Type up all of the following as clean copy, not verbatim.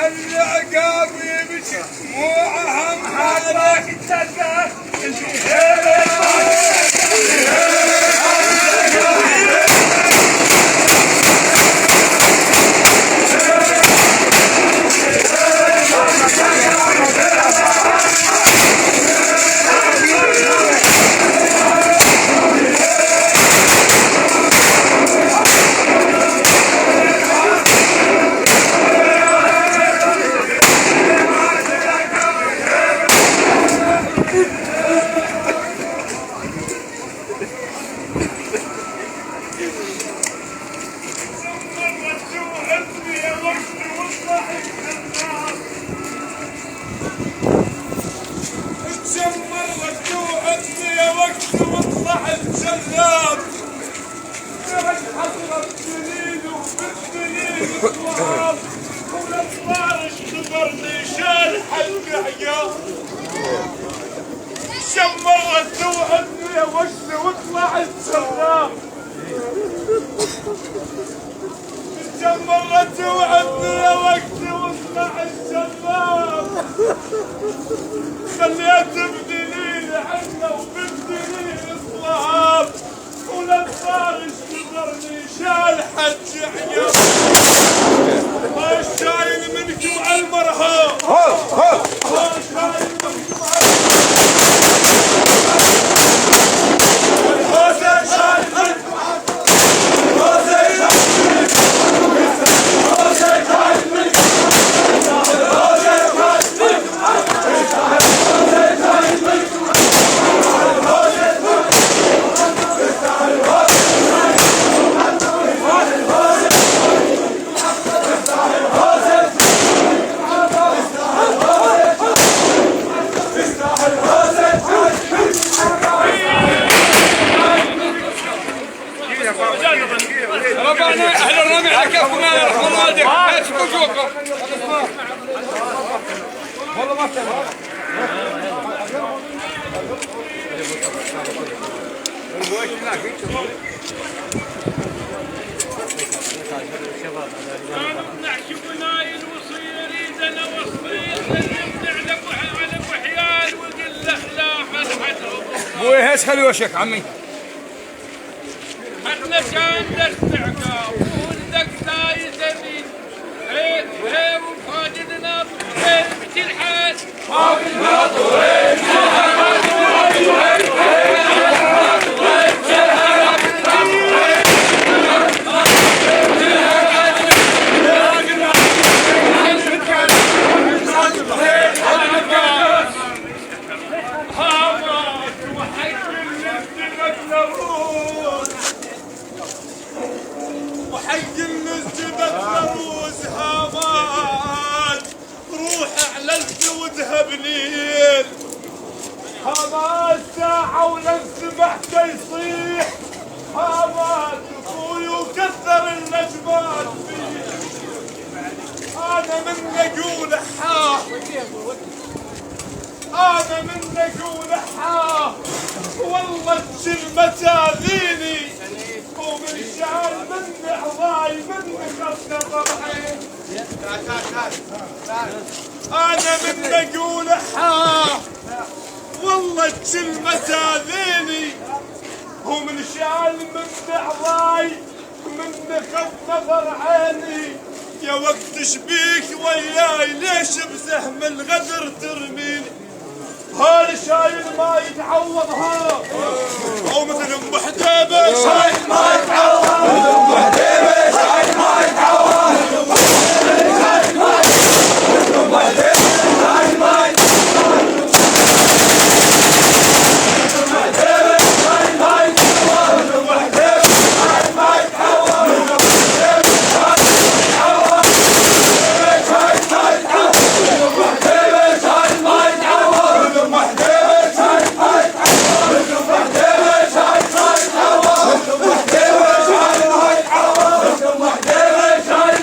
العقاب يبكي مو اهم عليك تلقاك شمرت توعدني يا وجدي واطلع السلام شمرت توعدني يا وجدي واطلع السلام خليت بدليل عنا وبدليل اصلاب والانصار اشتغرني شال حج عيال ما شايل منكم على المرهاب ما شايل منكم على اهل الرمي على كفكم يا رحمن والدك لا تشوفوا جوكم والله ما استمر نحكي بنايل وصير يدنا وصير يمنع لك على ابو حيال وقل له لا حد بوي هيش خلي وشك عمي احنا كان نستعقاب وولدك لا يزني هي وفاجدنا طويل بشي الحال فاجدنا طويل بشي الحال وحي النسجد الفروز هامان روح اعلنت وذهبني هامان ساعة ولن سمحت يصيح هامان اخوي وكثر النجمات فيه انا من اقول حاه انا من اقول حاه والله الكلمة تاذيني ومن شعر من عضاي من خص ضرعي انا من اقول حاه والله الكلمة تاذيني ومن شعر من عضاي من خص ضرعيني يا وقت شبيك وياي ليش بسهم الغدر ترميني هذا شايل ما يتعوض ها او مثل ام حديبه شايل ما يتعوض ام حديبه شايل ما يتعوض ام حديبه شايل ما يتعوض ام حديبه شايل ما يتعوض ام حديبه شايل ما يتعوض ام حديبه شايل ما يتعوض ام حديبه شايل ما يتعوض ام حديبه شايل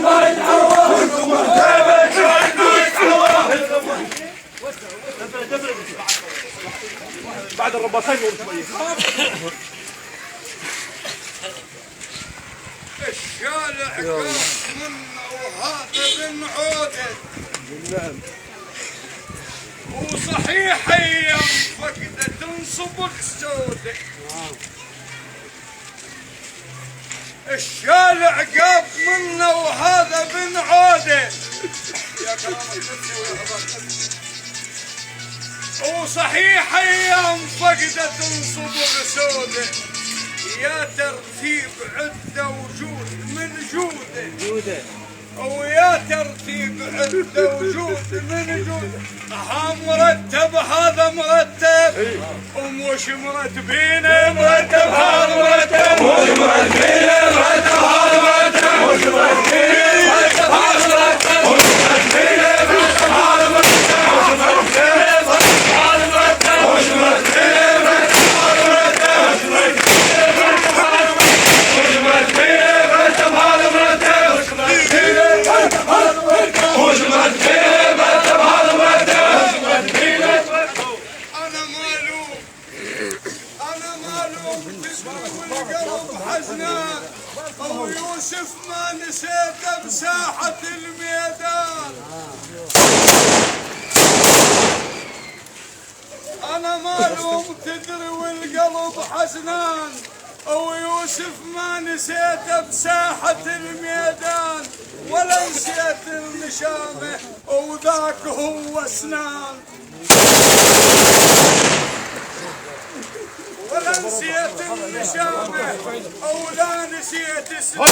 ما بعد الرباطين شويه الشارع من وهذا بن عودة وصحيح ايام فقدة تنصبك سودة الشارع قاب منه وهذا بن عودة يا وصحيح ايام فقدة تنصبك سودة يا ترتيب عدة وجود من جوده ويا ترتيب عدة وجود من جوده ها مرتب هذا مرتب ومش مرتبين مرتب هذا مرتب مش مرتبين مرتب هذا مرتب مش مرتبين مرتب هذا مرتب مش مرتبين مرتب هذا مرتب مش مرتبين مرتب هذا مرتب مش مرتبين مرتب هذا مرتب مش مرتبين مرتب هذا يوسف ما نسيته بساحة الميدان أنا مالوم تدري والقلب حزنان ويوسف ما نسيته بساحة الميدان ولا نسيت النشامة وذاك هو سنان ولا نسيت النشامة ولا نسيت السنان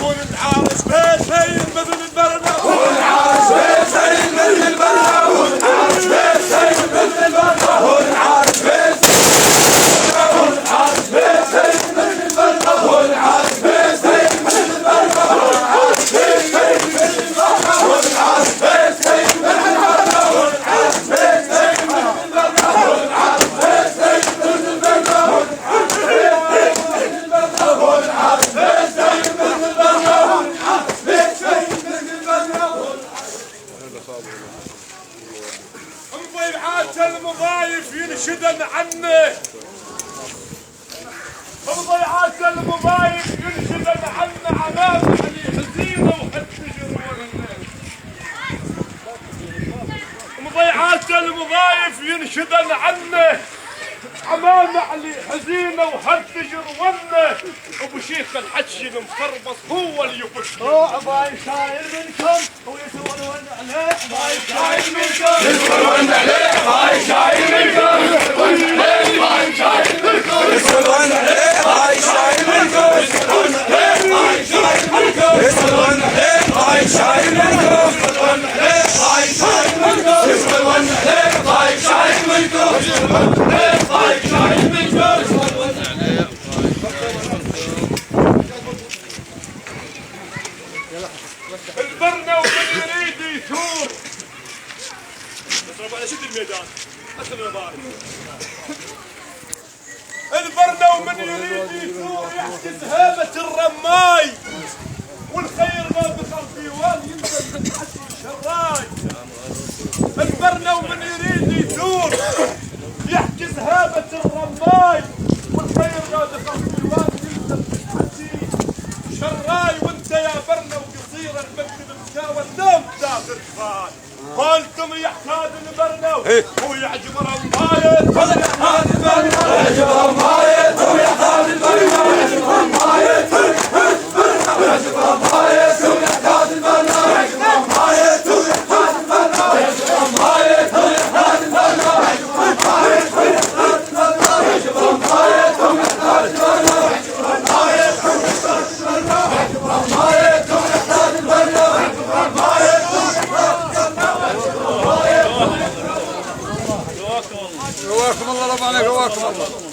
ونتعارش بيتين مثل البرنة ونتعارش بيتين مثل البرنة ونتعارش بيتين مثل البرنة ونتعارش بيتين ونتعارش بيتين مثل البرنة ونتعارش بيتين مثل البرنة ونتعارش بيتين مثل البرنة ونتعارش بيتين مثل البرنة ونتعارش بيتين مثل البرنة ونتعارش بيتين مثل البرنة ونتعارش بيتين مثل البرنة ونتعارش بيتين مثل البرنة ونتعارش بيتين مثل البرنة مضيعات المضايف ينشدن عنه مضيعات المضايف ينشدن عنه علامة علي حزينة وحتجر مضيعات المضايف ينشدن عنه عمامة علي حزينة وهرتجر ونه ابو شيخ الحجي المخربص هو اللي يفش باي شايل منكم ويسولون عليه باي شايل منكم يسولون عليه باي شايل منكم باي شايل منكم يسولون عليه باي شايل منكم يسولون عليه باي شايل منكم يسولون عليه باي شايل منكم يسولون عليه باي شايل منكم يسولون عليه باي شايل منكم يسولون عليه باي شايل منكم البرنة ومن يريد يثور اضرب على شد الميدان اسم الباري البرنة ومن يريد يثور يحجز هامة الرماي والخير ما دخل ديوان ينزل من حد الشراي البرنة ومن يريد يثور يحجز هامة الرماي والخير ما دخل ديوان ينزل من حد شراي وانت يا برنة وقصير المكتب مساوى النوم داخل خال قلتم يحتاج البرنة ويعجب رماية ويحتاج البرنة ويعجب رماية ويحتاج البرنة ويعجب رماية ويعجب رماية ويحتاج البرنة ويعجب رماية ويحتاج البرنة ويعجب رماية ويحتاج البرنة ويعجب رماية ويحتاج البرنة ويعجب رماية ويحتاج البرنة ويعجب رماية قواكم الله ربنا قواكم الله.